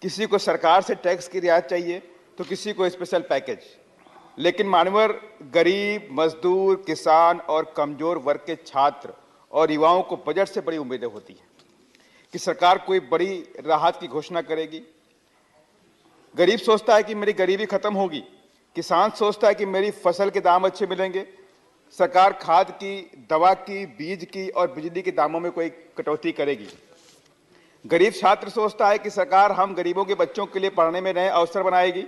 किसी को सरकार से टैक्स की रियायत चाहिए तो किसी को स्पेशल पैकेज। लेकिन मानवर गरीब, मजदूर, किसान और कमजोर वर्ग के छात्र और युवाओं को बजट से बड़ी उम्मीदें होती हैं कि सरकार कोई बड़ी राहत की घोषणा करेगी। गरीब सोचता है कि मेरी गरीबी खत्म होगी, किसान सोचता है कि मेरी फसल के दाम अच्छे मिलेंगे, सरकार खाद की, दवा की, बीज की और बिजली के दामों में कोई कटौती करेगी। गरीब छात्र सोचता है कि सरकार हम गरीबों के बच्चों के लिए पढ़ने में नए अवसर बनाएगी,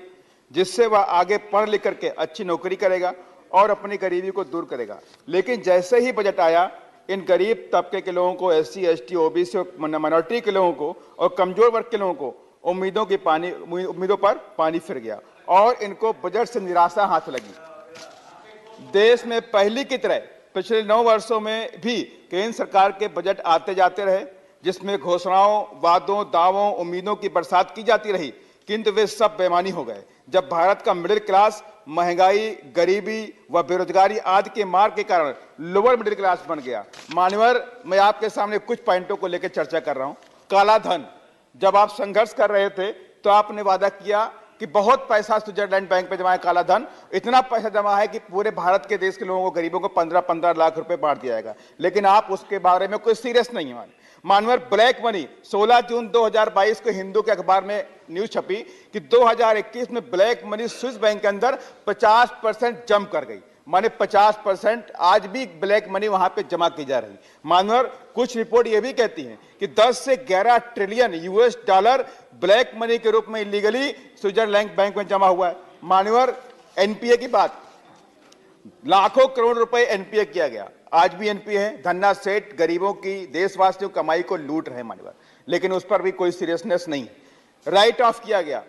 जिससे वह आगे पढ़ लिख करके अच्छी नौकरी करेगा और अपनी गरीबी को दूर करेगा। लेकिन जैसे ही बजट आया, इन गरीब तबके के लोगों को, SC, ST, OBC और माइनॉरिटी के लोगों को और कमजोर वर्ग के लोगों को उम्मीदों पर पानी फिर गया और इनको बजट से निराशा हाथ लगी। देश में पहली की तरह पिछले 9 वर्षों में भी केंद्र सरकार के बजट आते जाते रहे, जिसमें घोषणाओं, वादों, दावों, उम्मीदों की बरसात की जाती रही, किंतु वे सब बेईमानी हो गए जब भारत का मिडिल क्लास महंगाई, गरीबी व बेरोजगारी आदि के मार के कारण लोअर मिडिल क्लास बन गया। मान्यवर, मैं आपके सामने कुछ पॉइंटों को लेकर चर्चा कर रहा हूं। काला धन, जब आप संघर्ष कर रहे थे तो आपने वादा किया कि बहुत पैसा स्विट्जरलैंड बैंक पे जमा है। काला धन, इतना पैसा जमा है कि पूरे भारत के देश के लोगों को, गरीबों को 15-15 लाख रुपए बांट दिया जाएगा, लेकिन आप उसके बारे में कोई सीरियस नहीं है। मानवर, ब्लैक मनी, 16 जून 2022 को हिंदू के अखबार में न्यूज छपी कि 2021 में ब्लैक मनी स्विस बैंक के अंदर 50% जम कर गई। माने 50% आज भी ब्लैक मनी वहां पे जमा की जा रही। मानवर, कुछ रिपोर्ट ये भी कहती हैं कि 10 से 11 trillion US dollar black money के रूप में इलीगली स्विट्जरलैंड बैंक में जमा हुआ है। मानवर, NPA की बात, लाखों करोड़ रुपए NPA किया गया, आज भी NPA है। धन्ना सेठ गरीबों की, देशवासियों की कमाई को लूट रहे मानवर, लेकिन उस पर भी कोई सीरियसनेस नहीं। राइट ऑफ किया गया,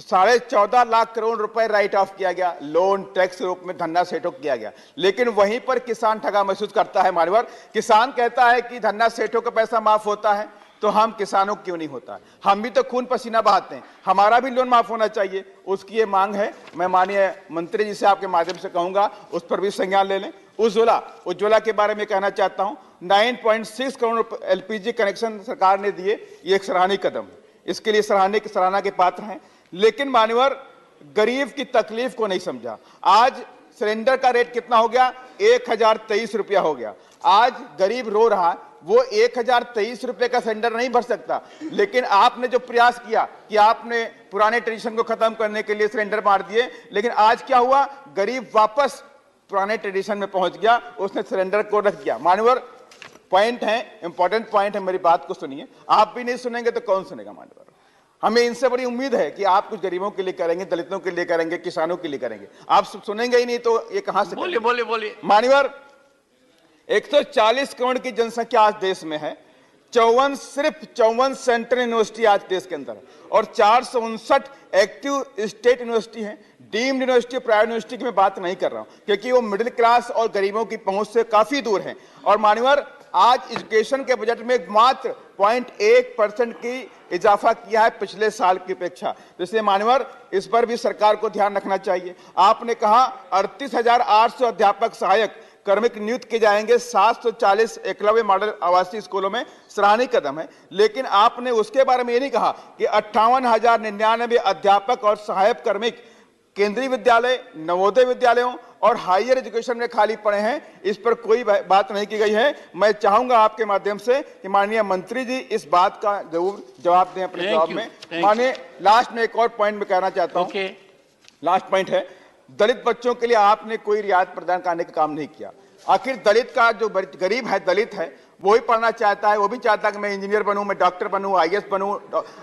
14.5 लाख करोड़ रुपए राइट ऑफ किया गया, लोन टैक्स के रूप में धन्ना सेठों को किया गया। लेकिन वहीं पर किसान ठगा महसूस करता है। मानवर, किसान कहता है कि धन्ना सेठों का पैसा माफ होता है तो हम किसानों को क्यों नहीं होता है? हम भी तो खून पसीना बहाते हैं, हमारा भी लोन माफ होना चाहिए। उसकी ये मांग है। मैं माननीय मंत्री जी से आपके माध्यम से कहूंगा उस पर भी संज्ञान ले लें। उज्ज्वला के बारे में कहना चाहता हूं, 9.6 करोड़ LPG कनेक्शन सरकार ने दिए, ये एक सराहनीय कदम है, इसके लिए सराहना के पात्र हैं। लेकिन मान्यवर, गरीब की तकलीफ को नहीं समझा। आज सिलेंडर का रेट कितना हो गया? 1023 रुपया हो गया। आज गरीब रो रहा है, वो 1023 रुपये का सिलेंडर नहीं भर सकता। लेकिन आपने जो प्रयास किया कि आपने पुराने ट्रेडिशन को खत्म करने के लिए सिलेंडर मार दिए, लेकिन आज क्या हुआ? गरीब वापस पुराने ट्रेडिशन में पहुंच गया, उसने सिलेंडर को रख दिया। मान्यवर, पॉइंट है, इंपॉर्टेंट पॉइंट है, मेरी बात को सुनिए। आप भी नहीं सुनेंगे तो कौन सुनेगा? मान्यवर, हमें इनसे बड़ी उम्मीद है कि आप कुछ गरीबों के लिए करेंगे, दलितों के लिए करेंगे, किसानों के लिए करेंगे। आप सुनेंगे ही नहीं तो ये कहां से? बोलिए। मान्यवर, 140 करोड़ की जनसंख्या आज देश में है, सिर्फ 54 सेंट्रल यूनिवर्सिटी आज देश के अंदर है और 459 एक्टिव स्टेट यूनिवर्सिटी हैं। डीम्ड यूनिवर्सिटी, प्राइवेट यूनिवर्सिटी की मैं बात नहीं कर रहा हूं, क्योंकि वो मिडिल क्लास और गरीबों की पहुंच से काफी दूर हैं। और मान्यवर, आज एजुकेशन के बजट में मात्र 0.1% की इजाफा किया है पिछले साल की अपेक्षा। इसलिए मान्यवर, इस पर भी सरकार को ध्यान रखना चाहिए। आपने कहा 38,800 अध्यापक सहायक कर्मिक नियुक्त किए जाएंगे 740 एकलव्य मॉडल आवासीय स्कूलों में, सराहनीय कदम है। लेकिन आपने उसके बारे में ये नहीं कहा कि 58,099 अध्यापक और सहायक कर्मिक केंद्रीय विद्यालय, नवोदय विद्यालयों और हायर एजुकेशन में खाली पड़े हैं। इस पर कोई बात नहीं की गई है। मैं चाहूंगा आपके माध्यम से कि माननीय मंत्री जी इस बात का जरूर जवाब दें अपने जवाब में। माननीय, लास्ट में एक और पॉइंट में कहना चाहता हूं। लास्ट पॉइंट है, दलित बच्चों के लिए आपने कोई रियायत प्रदान करने का काम नहीं किया। आखिर दलित का जो गरीब है, दलित है, वो ही पढ़ना चाहता है, वो भी चाहता है कि मैं इंजीनियर बनूं, मैं डॉक्टर बनूं, IAS बनूं,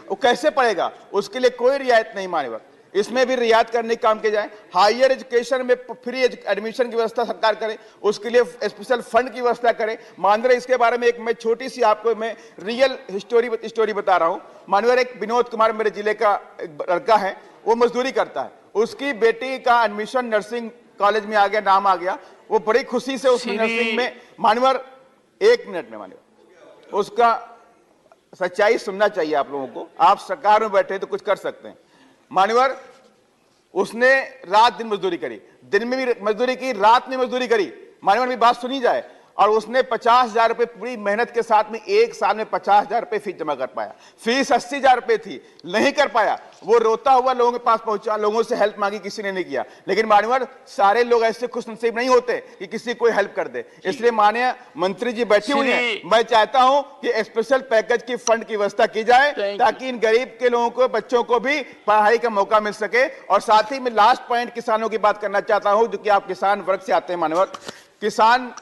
वो कैसे पढ़ेगा? उसके लिए कोई रियायत नहीं। मान्यवर, इसमें भी रियायत करने का काम किया जाए। हायर एजुकेशन में फ्री एडमिशन की व्यवस्था सरकार करे, उसके लिए स्पेशल फंड की व्यवस्था करे। मानवर, इसके बारे में एक मैं छोटी सी आपको मैं रियल स्टोरी बता रहा हूं। मानवर, एक विनोद कुमार मेरे जिले का लड़का है, वो मजदूरी करता है, उसकी बेटी का एडमिशन नर्सिंग कॉलेज में आ गया, नाम आ गया, वो बड़ी खुशी से उसमें नर्सिंग में। मानवर, 1 मिनट में मानवर, उसका सच्चाई सुनना चाहिए आप लोगों को। आप सरकार में बैठे तो कुछ कर सकते हैं। मान्यवर, उसने रात दिन मजदूरी करी, दिन में भी मजदूरी की, रात में मजदूरी करी। मान्यवर, मेरी बात सुनी जाए, और उसने 50,000 रुपए पूरी मेहनत के साथ में एक साल में 50,000 रुपए फीस जमा कर पाया। फीस 80,000 रुपए थी, नहीं कर पाया। वो रोता हुआ लोगों के पास पहुंचा, लोगों से हेल्प मांगी, किसी ने नहीं किया। लेकिन मान्यवर सारे लोग ऐसे खुशनसीब नहीं होते कि किसी कोई हेल्प कर दे। इसलिए माननीय मंत्री जी बैठी हुई हैं, मैं चाहता हूं कि स्पेशल पैकेज की फंड की व्यवस्था की जाए ताकि इन गरीब के लोगों को, बच्चों को भी पढ़ाई का मौका मिल सके। और साथ ही मैं लास्ट पॉइंट किसानों की बात करना चाहता हूं, जो कि आप किसान वर्ग से आते हैं मान्यवर। किसान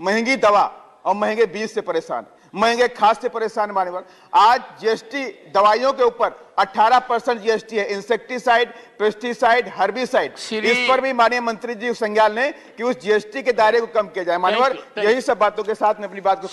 महंगी दवा और महंगे बीज से परेशान, महंगे खाद से परेशान मान्यवर। आज जीएसटी दवाइयों के ऊपर 18% जीएसटी है, इंसेक्टिसाइड, पेस्टिसाइड, हर्बिसाइड। इस पर भी माननीय मंत्री जी संज्ञान लें कि उस जीएसटी के दायरे को कम किया जाए मान्यवर। यही सब बातों के साथ मैं अपनी बात को